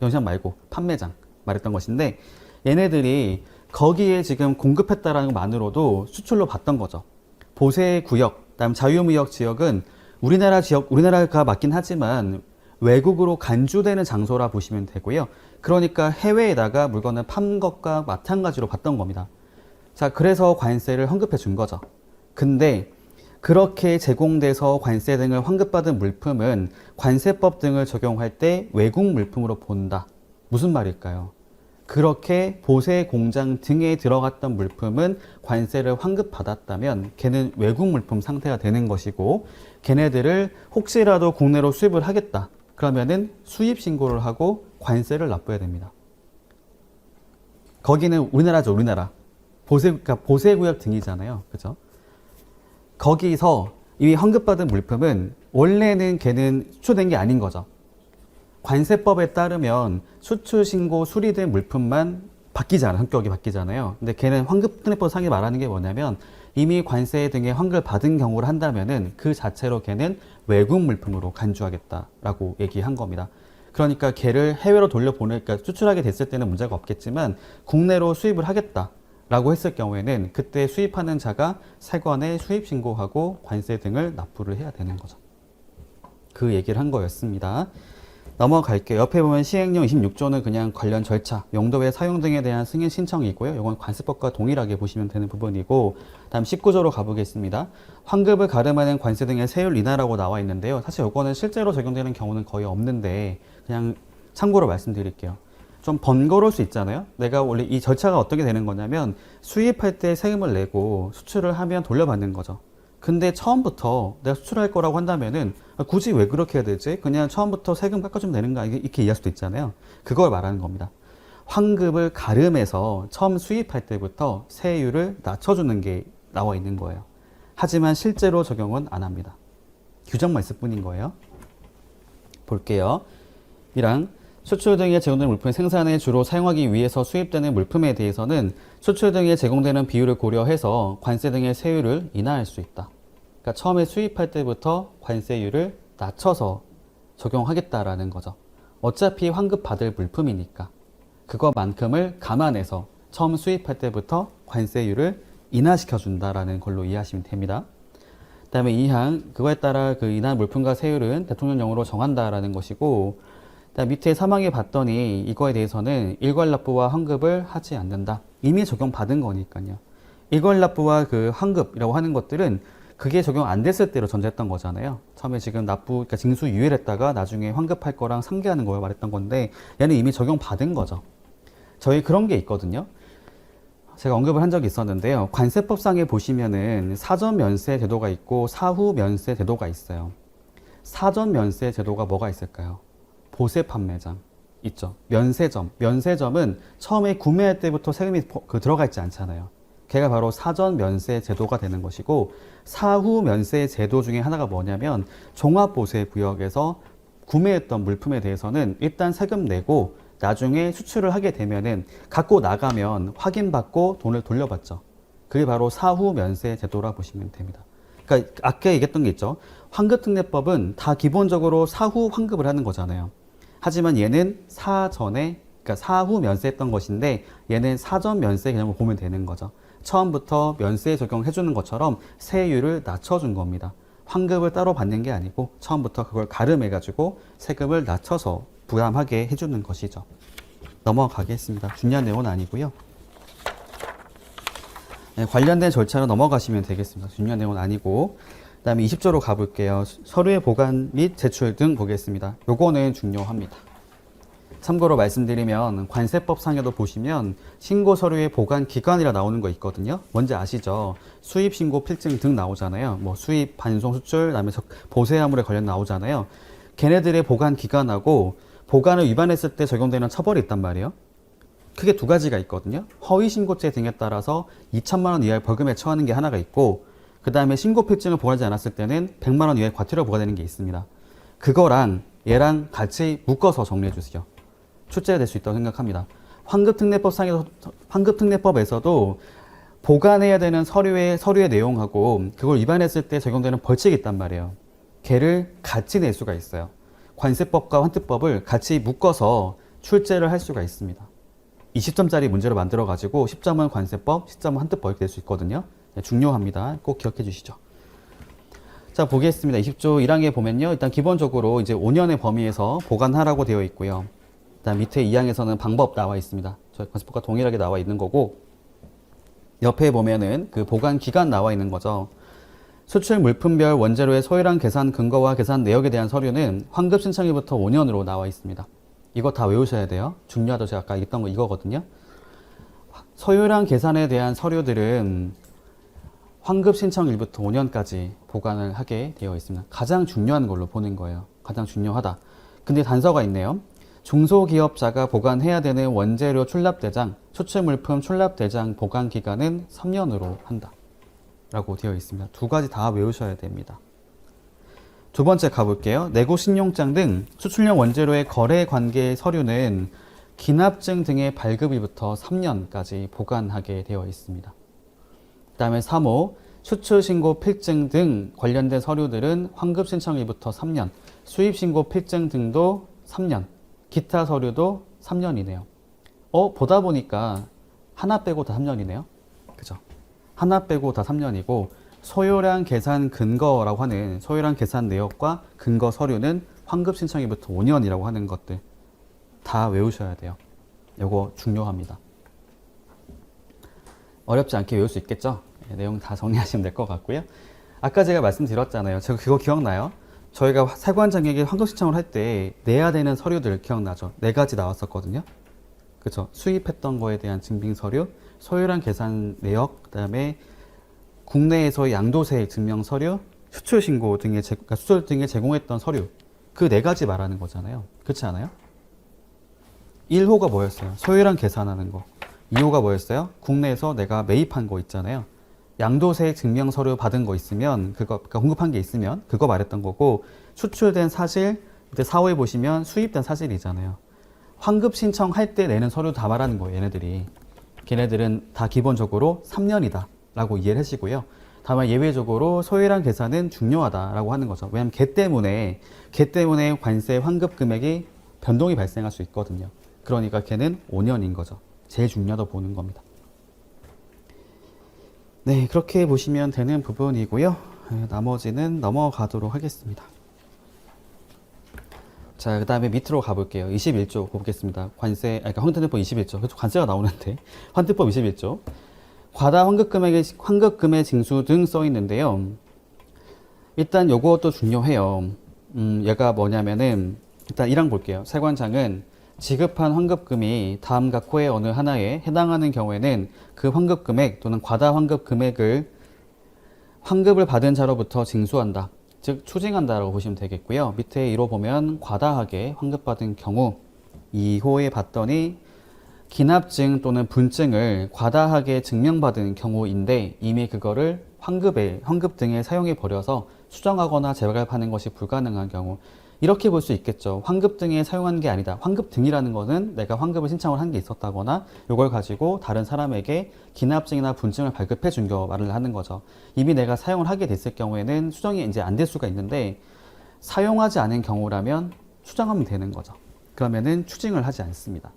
전시장 말고 판매장 말했던 것인데, 얘네들이 거기에 지금 공급했다라는 것만으로도 수출로 봤던 거죠. 보세구역, 그다음 자유무역 지역은 우리나라가 맞긴 하지만 외국으로 간주되는 장소라 보시면 되고요. 그러니까 해외에다가 물건을 판 것과 마찬가지로 봤던 겁니다. 자, 그래서 관세를 환급해 준 거죠. 근데 그렇게 제공돼서 관세 등을 환급받은 물품은 관세법 등을 적용할 때 외국 물품으로 본다. 무슨 말일까요? 그렇게 보세 공장 등에 들어갔던 물품은 관세를 환급받았다면 걔는 외국 물품 상태가 되는 것이고, 걔네들을 혹시라도 국내로 수입을 하겠다. 그러면은 수입 신고를 하고 관세를 납부해야 됩니다. 거기는 우리나라죠, 우리나라. 그러니까 보세구역 등이잖아요. 그죠? 거기서 이미 환급받은 물품은 원래는 걔는 수출된 게 아닌 거죠. 관세법에 따르면 수출 신고 수리된 물품만 바뀌잖아요. 성격이 바뀌잖아요. 근데 걔는 환급특례법 상에 말하는 게 뭐냐면 이미 관세 등의 환급을 받은 경우를 한다면은 그 자체로 걔는 외국 물품으로 간주하겠다라고 얘기한 겁니다. 그러니까 걔를 해외로 돌려보낼까 수출하게 됐을 때는 문제가 없겠지만 국내로 수입을 하겠다라고 했을 경우에는 그때 수입하는 자가 세관에 수입 신고하고 관세 등을 납부를 해야 되는 거죠. 그 얘기를 한 거였습니다. 넘어갈게요. 옆에 보면 시행령 26조는 그냥 관련 절차, 용도의 사용 등에 대한 승인 신청이 있고요. 이건 관세법과 동일하게 보시면 되는 부분이고, 다음 19조로 가보겠습니다. 환급을 가름하는 관세 등의 세율 인하라고 나와 있는데요. 사실 이거는 실제로 적용되는 경우는 거의 없는데 그냥 참고로 말씀드릴게요. 좀 번거로울 수 있잖아요. 내가 원래 이 절차가 어떻게 되는 거냐면 수입할 때 세금을 내고 수출을 하면 돌려받는 거죠. 근데 처음부터 내가 수출할 거라고 한다면은 굳이 왜 그렇게 해야 되지? 그냥 처음부터 세금 깎아주면 되는 거 이렇게 이해할 수도 있잖아요. 그걸 말하는 겁니다. 환급을 가름해서 처음 수입할 때부터 세율을 낮춰주는 게 나와 있는 거예요. 하지만 실제로 적용은 안 합니다. 규정만 있을 뿐인 거예요. 볼게요. 1항 수출 등에 제공되는 물품의 생산에 주로 사용하기 위해서 수입되는 물품에 대해서는 수출 등에 제공되는 비율을 고려해서 관세 등의 세율을 인하할 수 있다. 그러니까 처음에 수입할 때부터 관세율을 낮춰서 적용하겠다라는 거죠. 어차피 환급 받을 물품이니까 그거만큼을 감안해서 처음 수입할 때부터 관세율을 인하시켜준다라는 걸로 이해하시면 됩니다. 그 다음에 2항 그거에 따라 그 인한 물품과 세율은 대통령령으로 정한다라는 것이고, 밑에 3항에 봤더니 이거에 대해서는 일괄납부와 환급을 하지 않는다. 이미 적용받은 거니까요. 일괄납부와 그 환급이라고 하는 것들은 그게 적용 안 됐을 때로 전제했던 거잖아요. 처음에 지금 그러니까 징수 유예했다가 나중에 환급할 거랑 상계하는 걸 말했던 건데 얘는 이미 적용받은 거죠. 저희 그런 게 있거든요. 제가 언급을 한 적이 있었는데요. 관세법상에 보시면은 사전 면세 제도가 있고 사후 면세 제도가 있어요. 사전 면세 제도가 뭐가 있을까요? 보세 판매장 있죠. 면세점은 처음에 구매할 때부터 세금이 들어가 있지 않잖아요. 걔가 바로 사전 면세 제도가 되는 것이고, 사후 면세 제도 중에 하나가 뭐냐면 종합보세 구역에서 구매했던 물품에 대해서는 일단 세금 내고 나중에 수출을 하게 되면은 갖고 나가면 확인받고 돈을 돌려받죠. 그게 바로 사후 면세 제도라 보시면 됩니다. 그러니까 아까 얘기했던 게 있죠. 환급특례법은 다 기본적으로 사후 환급을 하는 거잖아요. 하지만 얘는 그러니까 사후 면세했던 것인데 얘는 사전 면세 개념을 보면 되는 거죠. 처음부터 면세 적용해 주는 것처럼 세율을 낮춰준 겁니다. 환급을 따로 받는 게 아니고 처음부터 그걸 가름해 가지고 세금을 낮춰서 부담하게 해주는 것이죠. 넘어가겠습니다. 중요한 내용은 아니고요. 네, 관련된 절차로 넘어가시면 되겠습니다. 중요한 내용은 아니고. 그 다음에 20조로 가볼게요. 서류의 보관 및 제출 등 보겠습니다. 요거는 중요합니다. 참고로 말씀드리면 관세법상에도 보시면 신고 서류의 보관 기간이라 나오는 거 있거든요. 뭔지 아시죠? 수입 신고 필증 등 나오잖아요. 뭐 수입, 반송, 수출, 그다음에 보세화물에 관련 나오잖아요. 걔네들의 보관 기간하고 보관을 위반했을 때 적용되는 처벌이 있단 말이에요. 크게 두 가지가 있거든요. 허위 신고죄 등에 따라서 2천만 원 이하의 벌금에 처하는 게 하나가 있고, 그 다음에 신고 필증을 보관하지 않았을 때는 100만 원 이하의 과태료 부과되는 게 있습니다. 그거랑 얘랑 같이 묶어서 정리해 주세요. 출제가 될 수 있다고 생각합니다. 환급특례법에서도 보관해야 되는 서류의 내용하고 그걸 위반했을 때 적용되는 벌칙이 있단 말이에요. 걔를 같이 낼 수가 있어요. 관세법과 환특법을 같이 묶어서 출제를 할 수가 있습니다. 20점짜리 문제로 만들어가지고 10점은 관세법, 10점은 환특법 이렇게 될 수 있거든요. 중요합니다. 꼭 기억해 주시죠. 자, 보겠습니다. 20조 1항에 보면요. 일단 기본적으로 이제 5년의 범위에서 보관하라고 되어 있고요. 일단 밑에 2항에서는 방법 나와 있습니다. 저희 관습법과 동일하게 나와 있는 거고, 옆에 보면은 그 보관 기간 나와 있는 거죠. 수출 물품별 원재료의 소요량 계산 근거와 계산 내역에 대한 서류는 환급 신청일부터 5년으로 나와 있습니다. 이거 다 외우셔야 돼요. 중요하죠. 제가 아까 했던 거 이거거든요. 소요량 계산에 대한 서류들은 환급 신청일부터 5년까지 보관을 하게 되어 있습니다. 가장 중요한 걸로 보는 거예요. 가장 중요하다. 근데 단서가 있네요. 중소기업자가 보관해야 되는 원재료 출납대장, 수출물품 출납대장 보관 기간은 3년으로 한다. 라고 되어 있습니다. 두 가지 다 외우셔야 됩니다. 두 번째 가볼게요. 내고 신용장 등 수출용 원재료의 거래 관계 서류는 기납증 등의 발급일부터 3년까지 보관하게 되어 있습니다. 그 다음에 3호 수출신고 필증 등 관련된 서류들은 환급 신청일부터 3년, 수입신고 필증 등도 3년, 기타 서류도 3년이네요. 보다 보니까 하나 빼고 다 3년이네요. 그죠? 하나 빼고 다 3년이고 소요량 계산 근거라고 하는 소요량 계산 내역과 근거 서류는 환급 신청일부터 5년이라고 하는 것들 다 외우셔야 돼요. 이거 중요합니다. 어렵지 않게 외울 수 있겠죠? 네, 내용 다 정리하시면 될 것 같고요. 아까 제가 말씀드렸잖아요. 제가 그거 기억나요? 저희가 세관장에게 환급 신청을 할 때 내야 되는 서류들 기억나죠? 4가지 나왔었거든요. 그쵸? 수입했던 거에 대한 증빙 서류, 소요량 계산 내역, 그 다음에 국내에서 양도세 증명 서류, 수출 신고 등의 그러니까 수출 등에 제공했던 서류, 그 4가지 말하는 거잖아요. 그렇지 않아요? 1호가 뭐였어요? 소요량 계산하는 거. 2호가 뭐였어요? 국내에서 내가 매입한 거 있잖아요. 양도세 증명 서류 받은 거 있으면 그러니까 공급한 게 있으면 그거 말했던 거고, 수출된 사실, 이제 4호에 보시면 수입된 사실이잖아요. 환급 신청할 때 내는 서류 다 말하는 거예요. 얘네들이. 걔네들은 다 기본적으로 3년이다 라고 이해를 하시고요. 다만 예외적으로 소요량 계산은 중요하다 라고 하는 거죠. 왜냐하면 걔 때문에 관세 환급 금액이 변동이 발생할 수 있거든요. 그러니까 걔는 5년인 거죠. 제일 중요하다고 보는 겁니다. 네, 그렇게 보시면 되는 부분이고요. 나머지는 넘어가도록 하겠습니다. 자, 그 다음에 밑으로 가볼게요. 21조 보겠습니다. 그러니까 환급법 21조. 그래서 관세가 나오는데. 환급법 21조. 과다 환급금의 징수 등 써 있는데요. 일단 요것도 중요해요. 얘가 뭐냐면은, 일단 1항 볼게요. 세관장은 지급한 환급금이 다음 각 호의 어느 하나에 해당하는 경우에는 그 환급금액 또는 과다 환급금액을 환급을 받은 자로부터 징수한다. 즉 추징한다라고 보시면 되겠고요. 밑에 1호 보면 과다하게 환급받은 경우 2호에 봤더니 기납증 또는 분증을 과다하게 증명받은 경우인데 이미 그거를 환급 등에 사용해 버려서 수정하거나 재발급하는 것이 불가능한 경우, 이렇게 볼 수 있겠죠. 환급 등에 사용한 게 아니다. 환급 등이라는 것은 내가 환급을 신청을 한 게 있었다거나 이걸 가지고 다른 사람에게 기납증이나 분증을 발급해 준 거 말을 하는 거죠. 이미 내가 사용을 하게 됐을 경우에는 수정이 이제 안 될 수가 있는데, 사용하지 않은 경우라면 수정하면 되는 거죠. 그러면은 추징을 하지 않습니다.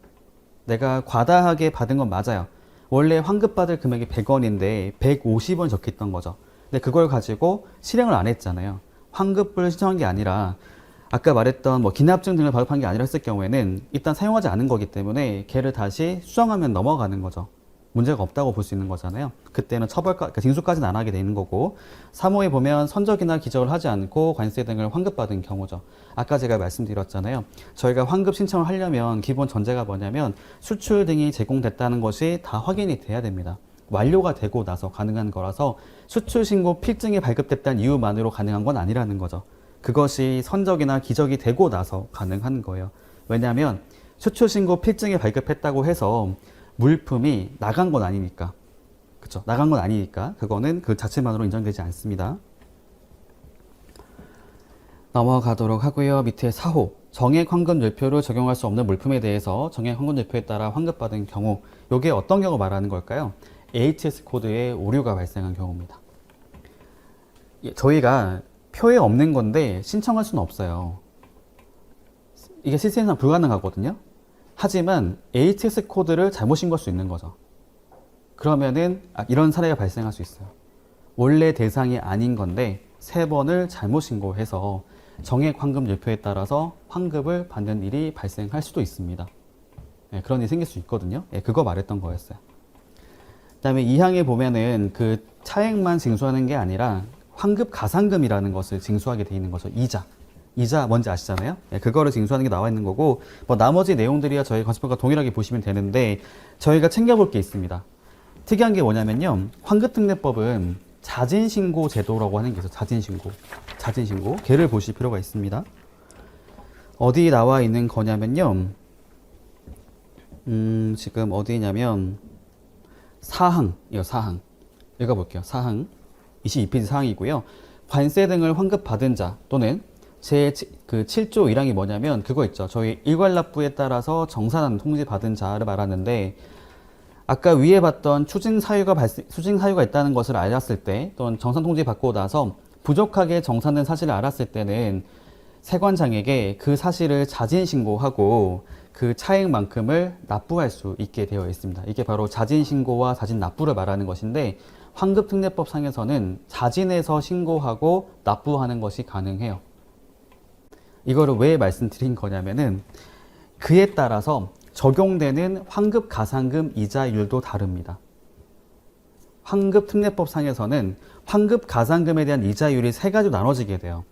내가 과다하게 받은 건 맞아요. 원래 환급받을 금액이 100원인데 150원 적혀 있던 거죠. 근데 그걸 가지고 실행을 안 했잖아요. 환급을 신청한 게 아니라 아까 말했던 기납증 등을 발급한 게 아니라 했을 경우에는 일단 사용하지 않은 거기 때문에 걔를 다시 수정하면 넘어가는 거죠. 문제가 없다고 볼 수 있는 거잖아요. 그때는 그러니까 징수까지는 안 하게 되는 거고, 3호에 보면 선적이나 기적을 하지 않고 관세 등을 환급받은 경우죠. 아까 제가 말씀드렸잖아요. 저희가 환급 신청을 하려면 기본 전제가 뭐냐면 수출 등이 제공됐다는 것이 다 확인이 돼야 됩니다. 완료가 되고 나서 가능한 거라서 수출 신고 필증이 발급됐다는 이유만으로 가능한 건 아니라는 거죠. 그것이 선적이나 기적이 되고 나서 가능한 거예요. 왜냐하면 수출 신고 필증이 발급했다고 해서 물품이 나간 건 아니니까. 그쵸? 나간 건 아니니까 그거는 그 자체만으로 인정되지 않습니다. 넘어가도록 하고요. 밑에 4호. 정액 환급율표를 적용할 수 없는 물품에 대해서 정액 환급율표에 따라 환급받은 경우, 이게 어떤 경우 말하는 걸까요? AHS 코드에 오류가 발생한 경우입니다. 저희가 표에 없는 건데 신청할 수는 없어요. 이게 시스템상 불가능하거든요. 하지만 AHS 코드를 잘못 신고할 수 있는 거죠. 그러면은 이런 사례가 발생할 수 있어요. 원래 대상이 아닌 건데 3번을 잘못 신고해서 정액 환급 유표에 따라서 환급을 받는 일이 발생할 수도 있습니다. 예, 그런 일이 생길 수 있거든요. 예, 그거 말했던 거였어요. 그 다음에 2항에 보면은 그 차액만 징수하는 게 아니라 환급 가산금이라는 것을 징수하게 돼 있는 거죠. 이자 뭔지 아시잖아요. 예, 그거를 징수하는 게 나와 있는 거고, 뭐 나머지 내용들이야 저희 관습법과 동일하게 보시면 되는데, 저희가 챙겨볼 게 있습니다. 특이한 게 뭐냐면요, 환급특례법은 자진신고 제도라고 하는 게 있어요. 자진신고. 걔를 보실 필요가 있습니다. 어디 나와 있는 거냐면요, 지금 어디냐면 사항이요. 사항 읽어볼게요. 사항 22페이지 사항이고요. 관세 등을 환급받은 자 또는 그 7조 1항이 뭐냐면 그거 있죠. 저희 일괄납부에 따라서 정산한 통지받은 자를 말하는데, 아까 위에 봤던 추징 사유가 있다는 것을 알았을 때, 또는 정산 통지 받고 나서 부족하게 정산된 사실을 알았을 때는 세관장에게 그 사실을 자진 신고하고 그 차액만큼을 납부할 수 있게 되어 있습니다. 이게 바로 자진 신고와 자진 납부를 말하는 것인데, 환급특례법 상에서는 자진해서 신고하고 납부하는 것이 가능해요. 이거를 왜 말씀드린 거냐면은 그에 따라서 적용되는 환급 가산금 이자율도 다릅니다. 환급특례법 상에서는 환급 가산금에 대한 이자율이 3가지로 나눠지게 돼요.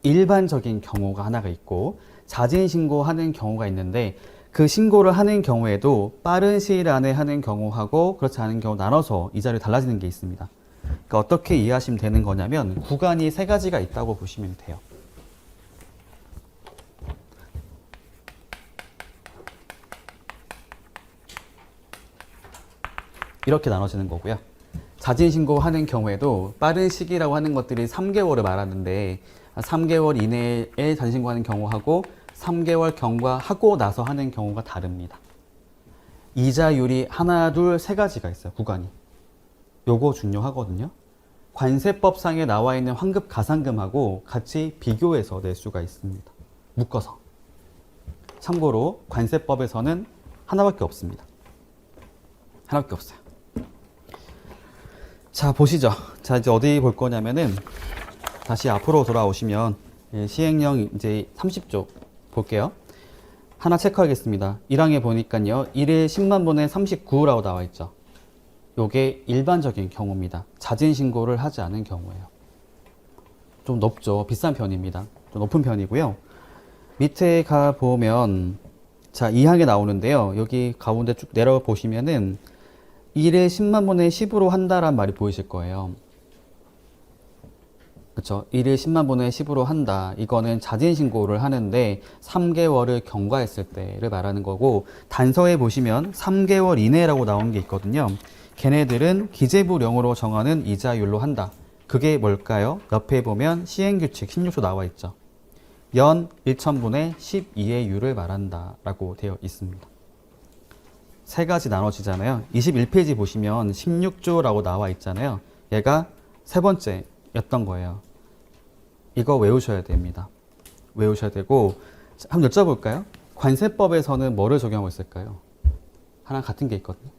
일반적인 경우가 하나가 있고 자진 신고하는 경우가 있는데, 그 신고를 하는 경우에도 빠른 시일 안에 하는 경우하고 그렇지 않은 경우 나눠서 이자율이 달라지는 게 있습니다. 그러니까 어떻게 이해하시면 되는 거냐면 구간이 3가지가 있다고 보시면 돼요. 이렇게 나눠지는 거고요. 자진 신고하는 경우에도 빠른 시기라고 하는 것들이 3개월을 말하는데, 3개월 이내에 자진 신고하는 경우하고 3개월 경과하고 나서 하는 경우가 다릅니다. 이자율이 하나, 둘, 3가지가 있어요. 구간이. 요거 중요하거든요. 관세법상에 나와 있는 환급 가산금하고 같이 비교해서 낼 수가 있습니다. 묶어서. 참고로 관세법에서는 하나밖에 없습니다. 하나밖에 없어요. 자, 보시죠. 자, 이제 어디 볼 거냐면은 다시 앞으로 돌아오시면 시행령 이제 30조 볼게요. 하나 체크하겠습니다. 1항에 보니까요, 1일 10만 분의 39라고 나와 있죠. 요게 일반적인 경우입니다. 자진 신고를 하지 않은 경우예요. 좀 높죠. 비싼 편입니다. 좀 높은 편이고요. 밑에 가 보면 자, 2항에 나오는데요. 여기 가운데 쭉 내려 보시면은 1에 10만 분의 10으로 한다란 말이 보이실 거예요. 그쵸? 1에 10만 분의 10으로 한다. 이거는 자진 신고를 하는데 3개월을 경과했을 때를 말하는 거고, 단서에 보시면 3개월 이내라고 나온 게 있거든요. 걔네들은 기재부령으로 정하는 이자율로 한다. 그게 뭘까요? 옆에 보면 시행규칙 16조 나와 있죠. 연 1000분의 12의 유를 말한다 라고 되어 있습니다. 3가지 나눠지잖아요. 21페이지 보시면 16조라고 나와 있잖아요. 얘가 3번째였던 거예요. 이거 외우셔야 됩니다. 외우셔야 되고, 한번 여쭤볼까요? 관세법에서는 뭐를 적용하고 있을까요? 하나 같은 게 있거든요.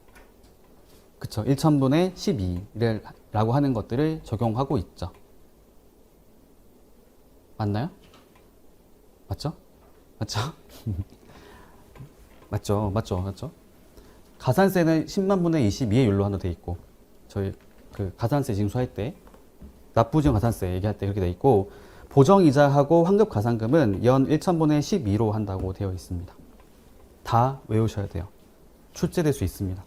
그쵸? 1000분의 12라고 하는 것들을 적용하고 있죠. 맞나요? 맞죠? 맞죠? 가산세는 10만 분의 22의 율로 한다 돼 있고, 저희 그 가산세 징수할 때 납부지용 가산세 얘기할 때 그렇게 돼 있고, 보정이자하고 환급 가산금은 연 1000분의 12로 한다고 되어 있습니다. 다 외우셔야 돼요. 출제될 수 있습니다.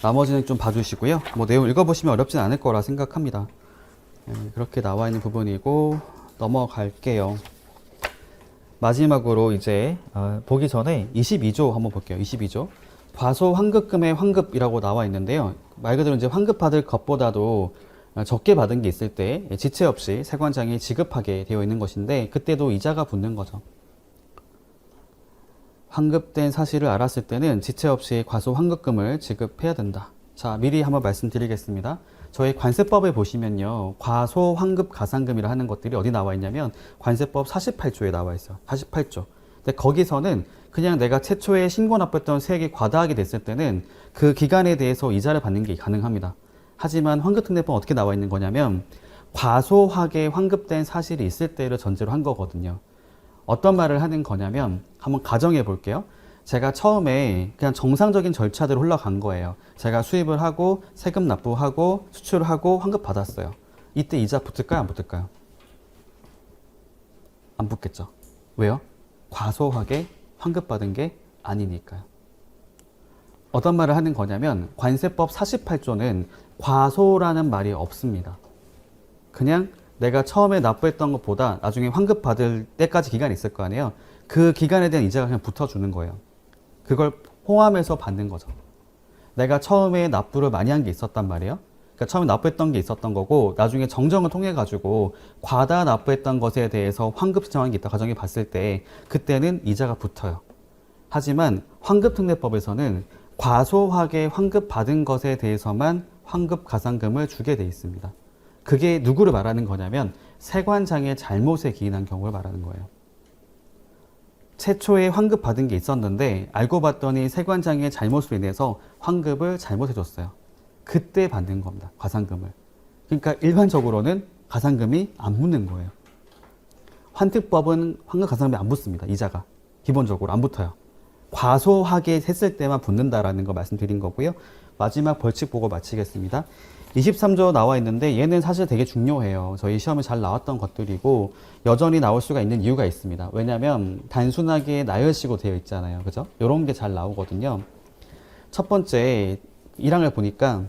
나머지는 좀 봐주시고요. 뭐 내용 읽어보시면 어렵진 않을 거라 생각합니다. 그렇게 나와 있는 부분이고 넘어갈게요. 마지막으로 이제 보기 전에 22조 한번 볼게요. 22조. 과소 환급금의 환급이라고 나와 있는데요. 말 그대로 이제 환급받을 것보다도 적게 받은 게 있을 때 지체 없이 세관장이 지급하게 되어 있는 것인데, 그때도 이자가 붙는 거죠. 환급된 사실을 알았을 때는 지체 없이 과소 환급금을 지급해야 된다. 자, 미리 한번 말씀드리겠습니다. 저희 관세법에 보시면요, 과소 환급 가산금이라 하는 것들이 어디 나와 있냐면 관세법 48조에 나와 있어요. 48조. 근데 거기서는 그냥 내가 최초에 신고 납부했던 세액이 과다하게 됐을 때는 그 기간에 대해서 이자를 받는 게 가능합니다. 하지만 환급특례법 어떻게 나와 있는 거냐면 과소하게 환급된 사실이 있을 때를 전제로 한 거거든요. 어떤 말을 하는 거냐면 한번 가정해 볼게요. 제가 처음에 그냥 정상적인 절차대로 흘러간 거예요. 제가 수입을 하고 세금 납부하고 수출을 하고 환급 받았어요. 이때 이자 붙을까요? 안 붙을까요? 안 붙겠죠. 왜요? 과소하게 환급받은 게 아니니까요. 어떤 말을 하는 거냐면 관세법 48조는 과소라는 말이 없습니다. 그냥 내가 처음에 납부했던 것보다 나중에 환급받을 때까지 기간이 있을 거 아니에요. 그 기간에 대한 이자가 그냥 붙어주는 거예요. 그걸 포함해서 받는 거죠. 내가 처음에 납부를 많이 한 게 있었단 말이에요. 그러니까 처음에 납부했던 게 있었던 거고 나중에 정정을 통해 가지고 과다 납부했던 것에 대해서 환급 신청한 게 있다 가정해 봤을 때 그때는 이자가 붙어요. 하지만 환급특례법에서는 과소하게 환급받은 것에 대해서만 환급 가산금을 주게 돼 있습니다. 그게 누구를 말하는 거냐면 세관장의 잘못에 기인한 경우를 말하는 거예요. 최초에 환급받은 게 있었는데 알고 봤더니 세관장의 잘못으로 인해서 환급을 잘못해줬어요. 그때 받는 겁니다. 가산금을. 그러니까 일반적으로는 가산금이 안 붙는 거예요. 환특법은 환급 가산금이 안 붙습니다. 이자가. 기본적으로 안 붙어요. 과소하게 했을 때만 붙는다라는 거 말씀드린 거고요. 마지막 벌칙 보고 마치겠습니다. 23조 나와 있는데 얘는 사실 되게 중요해요. 저희 시험에 잘 나왔던 것들이고 여전히 나올 수가 있는 이유가 있습니다. 왜냐하면 단순하게 나열식으로 되어 있잖아요. 그죠? 이런 게 잘 나오거든요. 첫 번째 1항을 보니까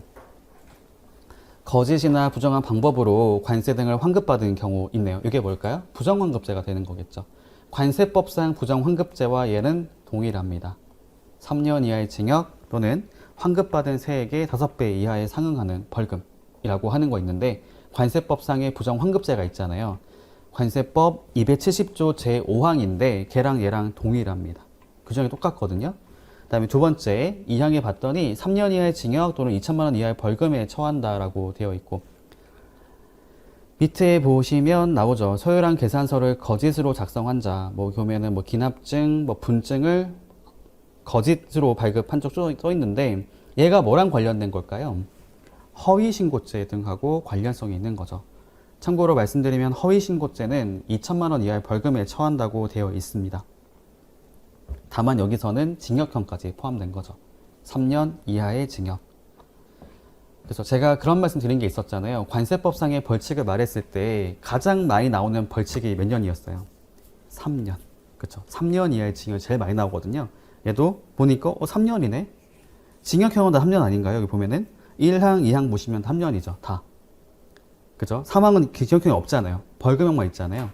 거짓이나 부정한 방법으로 관세 등을 환급받은 경우 있네요. 이게 뭘까요? 부정환급죄가 되는 거겠죠. 관세법상 부정환급죄와 얘는 동일합니다. 3년 이하의 징역 또는 환급받은 세액의 5배 이하에 상응하는 벌금이라고 하는 거 있는데 관세법상의 부정환급죄가 있잖아요. 관세법 270조 제5항인데 걔랑 얘랑 동일합니다. 규정이 똑같거든요. 그 다음에 두 번째 2항에 봤더니 3년 이하의 징역 또는 2천만 원 이하의 벌금에 처한다라고 되어 있고 밑에 보시면 나오죠. 서열한 계산서를 거짓으로 작성한 자, 뭐 보면은 뭐 기납증, 뭐 분증을 거짓으로 발급한 적 써 있는데 얘가 뭐랑 관련된 걸까요? 허위신고죄 등하고 관련성이 있는 거죠. 참고로 말씀드리면 허위신고죄는 2천만 원 이하의 벌금에 처한다고 되어 있습니다. 다만 여기서는 징역형까지 포함된 거죠. 3년 이하의 징역. 그래서 제가 그런 말씀 드린 게 있었잖아요. 관세법상의 벌칙을 말했을 때 가장 많이 나오는 벌칙이 몇 년이었어요? 3년. 그쵸? 3년 이하의 징역이 제일 많이 나오거든요. 얘도 보니까 3년이네? 징역형은 다 3년 아닌가요? 여기 보면은 1항, 2항 보시면 3년이죠. 다. 그죠? 3항은 징역형이 없잖아요. 벌금형만 있잖아요.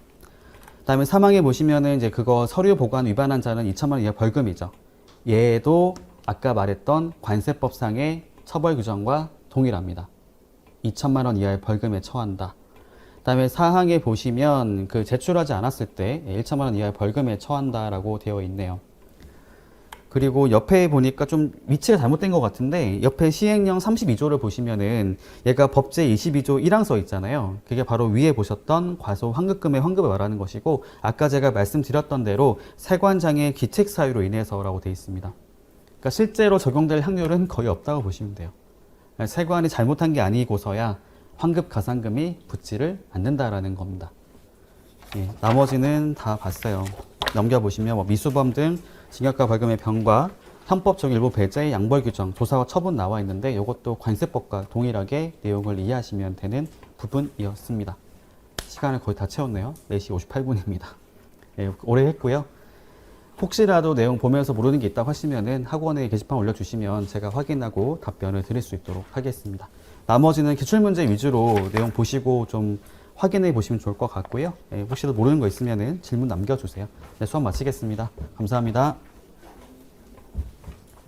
그 다음에 3항에 보시면은 이제 그거 서류 보관 위반한 자는 2천만 원 이하 벌금이죠. 얘도 아까 말했던 관세법상의 처벌 규정과 동일합니다. 2천만 원 이하의 벌금에 처한다. 그 다음에 4항에 보시면 그 제출하지 않았을 때 1천만 원 이하의 벌금에 처한다라고 되어 있네요. 그리고 옆에 보니까 좀 위치가 잘못된 것 같은데 옆에 시행령 32조를 보시면은 얘가 법제 22조 1항 써 있잖아요. 그게 바로 위에 보셨던 과소 환급금의 환급을 말하는 것이고 아까 제가 말씀드렸던 대로 세관장의 기책 사유로 인해서라고 되어 있습니다. 그러니까 실제로 적용될 확률은 거의 없다고 보시면 돼요. 세관이 잘못한 게 아니고서야 환급 가산금이 붙지를 않는다라는 겁니다. 예, 나머지는 다 봤어요. 넘겨보시면 뭐 미수범 등 징역과 벌금의 병과 형법 적용 일부 배제의 양벌 규정, 조사와 처분 나와 있는데 이것도 관세법과 동일하게 내용을 이해하시면 되는 부분이었습니다. 시간을 거의 다 채웠네요. 4시 58분입니다. 예, 오래 했고요. 혹시라도 내용 보면서 모르는 게 있다고 하시면은 학원에 게시판 올려주시면 제가 확인하고 답변을 드릴 수 있도록 하겠습니다. 나머지는 기출문제 위주로 내용 보시고 좀 확인해 보시면 좋을 것 같고요. 혹시라도 모르는 거 있으면은 질문 남겨주세요. 네, 수업 마치겠습니다. 감사합니다.